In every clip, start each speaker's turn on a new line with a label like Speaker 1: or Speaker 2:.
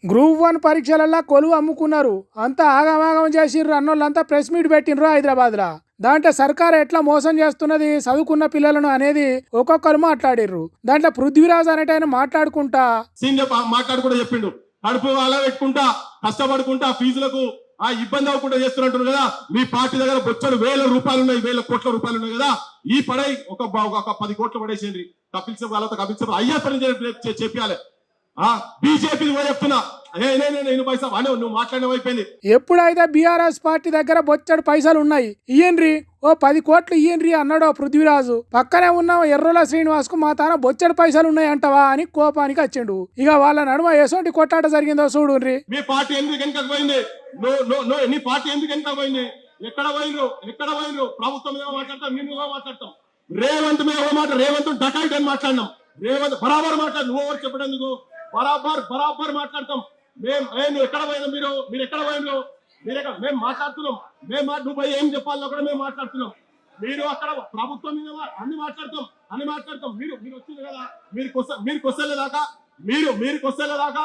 Speaker 1: Group 1 పరీక్షలల్లో కొలువు అమ్ముకున్నారు. అంతా ఆగమాగం చేసిర్రు అన్నోళ్ళంతా ప్రెస్ మీట్ పెట్టినరు హైదరాబాద్లో. దాంట్లో సర్కారు ఎట్లా మోసం చేస్తున్నది చదువుకున్న పిల్లలను అనేది ఒక్కొక్కరు మాట్లాడిర్రు. దాంట్లో పృథ్వీరాజ్ అనేటైన మాట్లాడుకుంటా
Speaker 2: చెప్పిండు, కడుపు అలా పెట్టుకుంటా కష్టపడుకుంటా ఫీజులకు ఇబ్బంది అవ్వకుండా చేస్తున్నట్టు కదా. మీ పార్టీ దగ్గర బొచ్చడు వేల రూపాయలు ఉన్నాయి, వేల కోట్ల రూపాయలు ఉన్నాయి కదా. ఈ పడై ఒక 10 కోట్లు పడేసేయండి. కపిల్ సిబల్ అయ్యా పని చెప్పాలి. బీజేపీ చెప్తున్నా నువ్వు మాట్లాడిన అయిపోయింది.
Speaker 1: ఎప్పుడైతే బీఆర్ఎస్ పార్టీ దగ్గర బొచ్చడు పైసలు ఉన్నాయి ఇయ్యండ్రి, ఓ 10 కోట్లు ఇయ్యండ్రి అన్నాడు పృథ్వీరాజు. పక్కనే ఉన్న ఎర్రోల శ్రీనివాస్ కు మా తాన బొచ్చడు పైసలు ఉన్నాయి అంటవా అని కోపానికి వచ్చిండు. ఇక వాళ్ళ నడుమ ఎసోంటి కొట్టాట జరిగిందో చూడుండ్రి.
Speaker 2: మీ పార్టీ ఎందుకు వెనకపోయింది? నీ పార్టీ ఎందుకు వెనకపోయింది? ఎక్కడ పోయిండ్రు? ప్రభుత్వం మీద మాట్లాడతాం, నిన్ను మాట్లాడతాం. రేవంత్ మీద మాట, రేవంత్ డకాయిట్ అని మాట్లాడినాం. రేవంత్ బరాబర్ మాట్లాడు, నువ్వు ఎవరు చెప్పడానికి బరాబర్ మాట్లాడతాం. మేము ఎక్కడ పోయినా మీరు ఎక్కడ పోయినరు? మేము మాట్లాడుతున్నాం. నువ్వు ఏం చెప్పాలో కూడా మేము మాట్లాడుతున్నాం. మీరు అక్కడ ప్రభుత్వం మీద అన్ని మాట్లాడతాం. మీరు వచ్చింది కదా, మీరు కొస్తలేదాకా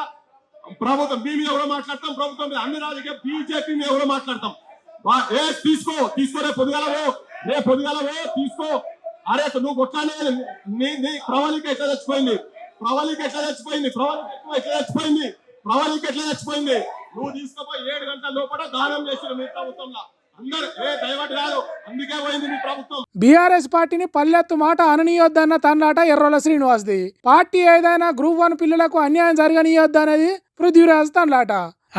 Speaker 2: ప్రభుత్వం మీ మీద కూడా మాట్లాడతాం. ప్రభుత్వం మీద అన్ని రాజకీయ బీజేపీ మీద కూడా మాట్లాడతాం. తీసుకో రేపు పొద్దుగాలవో తీసుకో. అరే నువ్వు కొట్లానే నీ ప్రవళిక ఎట్లా చచ్చిపోయింది? ప్రవళిక ఎట్లా చచ్చిపోయింది? నువ్వు తీసుకుపోయి 7 గంటల లోపల దానం చేసిన మీ ప్రభుత్వంలో అందరు దయవటి కాదు, అందుకే పోయింది మీ ప్రభుత్వం.
Speaker 1: బీఆర్ఎస్ పార్టీని పల్లెత్తు మాట అననీయొద్దన్న తన్నాట ఎర్రోల శ్రీనివాస్ది. పార్టీ ఏదైనా గ్రూప్ 1 పిల్లలకు అన్యాయం జరగనీయొద్దనేది పృథ్వీరాజ్ తన్నాట.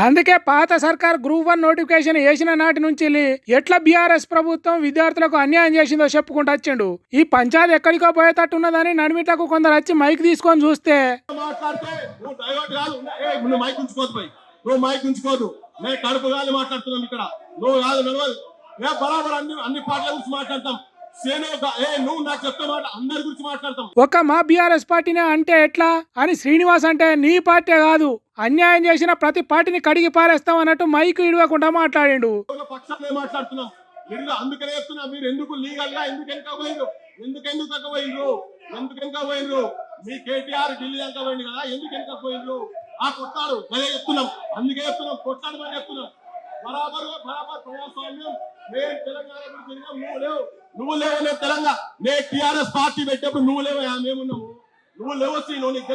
Speaker 1: అందుకే పాత సర్కార్ గ్రూప్ 1 నోటిఫికేషన్ వేసిన నాటి నుంచి ఎట్లా బీఆర్ఎస్ ప్రభుత్వం విద్యార్థులకు అన్యాయం చేసిందో చెప్పుకుంటూ వచ్చిండు. ఈ పంచాయతీ ఎక్కడికో పోయేటట్టున్నదని నడిమిట్లకు కొందరు వచ్చి మైక్ తీసుకొని చూస్తే
Speaker 2: నువ్వు మైక్ ఉంచుకోదు. నేను కడుపు గాలి మాట్లాడుతున్నాం ఇక్కడ. నువ్వు కాదు నడవదు. బరాబర్ అన్ని పార్టీల గురించి మాట్లాడతాం. నువ్వు నాకు చెప్తే మాట అందరి గురించి మాట్లాడతాం.
Speaker 1: ఒక మా బీఆర్ఎస్ పార్టీనే అంటే ఎట్లా అని శ్రీనివాస్ అంటే నీ పార్టీ కాదు, అన్యాయం చేసిన ప్రతి పార్టీని కడిగి పారేస్తాం అన్నట్టు మైక్ ఇడవకుండా మాట్లాడిండు.
Speaker 2: పక్షాలే మాట్లాడుతున్నాం. అందుకనే చెప్తున్నా, మీరు ఎందుకు లీగల్ గా ఎందుకు వెనక పోయిండ్రు? మీ కేటీఆర్ ఢిల్లీ వెనక పోయింది కదా, ఎందుకు వెనక పోయిండ్రు? కొట్టాడు అదే చెప్తున్నాం. అందుకే చెప్తున్నాం, కొట్టాడమని చెప్తున్నాం. బరాబర్ ప్రజాస్వామ్యం. నేను తెలంగాణ తిరిగాం, నువ్వు లేవు. నేను తెలంగాణ నేను టీఆర్ఎస్ పార్టీ పెట్టేప్పుడు నువ్వు లేవు, మేమున్నాము. నువ్వు లేవచ్చు, నీకు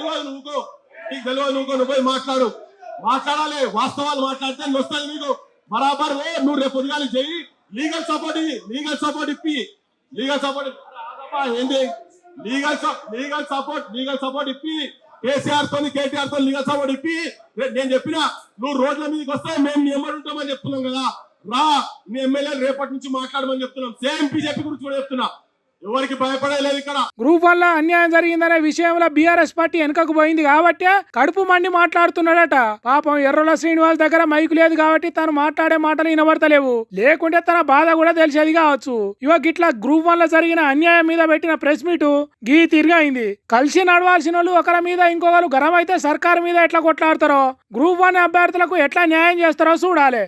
Speaker 2: తెలియదు. నువ్వు పోయి మాట్లాడాలి. వాస్తవాలు మాట్లాడితే వస్తుంది నీకు. బరాబర్ నువ్వు రేపు పొద్దుగాలి చెయ్యి. లీగల్ సపోర్ట్ ఇప్పి ఏంటి లీగల్ సపోర్ట్ ఇప్పి కేసీఆర్ తో లీగల్ సపోర్ట్ ఇప్పి నేను చెప్పినా నువ్వు రోడ్ల మీదకి వస్తే మేము నీ ఎమ్మడి ఉంటామని చెప్తున్నాం కదా. రా, నీ ఎమ్మెల్యేలు రేపటి నుంచి మాట్లాడమని చెప్తున్నాం. సేమ్ బీజేపీ గురించి కూడా చెప్తున్నా. ఎవరికి భయపడలేదు ఇక్కడ.
Speaker 1: గ్రూప్ 1 అన్యాయం జరిగిందనే విషయంలో బీఆర్ఎస్ పార్టీ వెనకకు పోయింది కాబట్టి కడుపు మండి మాట్లాడుతున్నాడట. పాపం ఎర్రోల శ్రీనివాస్ దగ్గర మైకు లేదు కాబట్టి తను మాట్లాడే మాటలు వినబడతలేవు. లేకుంటే తన బాధ కూడా తెలిసేది కావచ్చు. ఇట్లా గ్రూప్ 1 జరిగిన అన్యాయం మీద పెట్టిన ప్రెస్ మీట్ గీ తిరిగైంది. కలిసి నడవాల్సిన వాళ్ళు ఒకరి మీద ఇంకొకరు గరం అయితే సర్కారు మీద ఎట్లా కొట్లాడతారో, గ్రూప్ 1 అభ్యర్థులకు ఎట్లా న్యాయం చేస్తారో చూడాలి.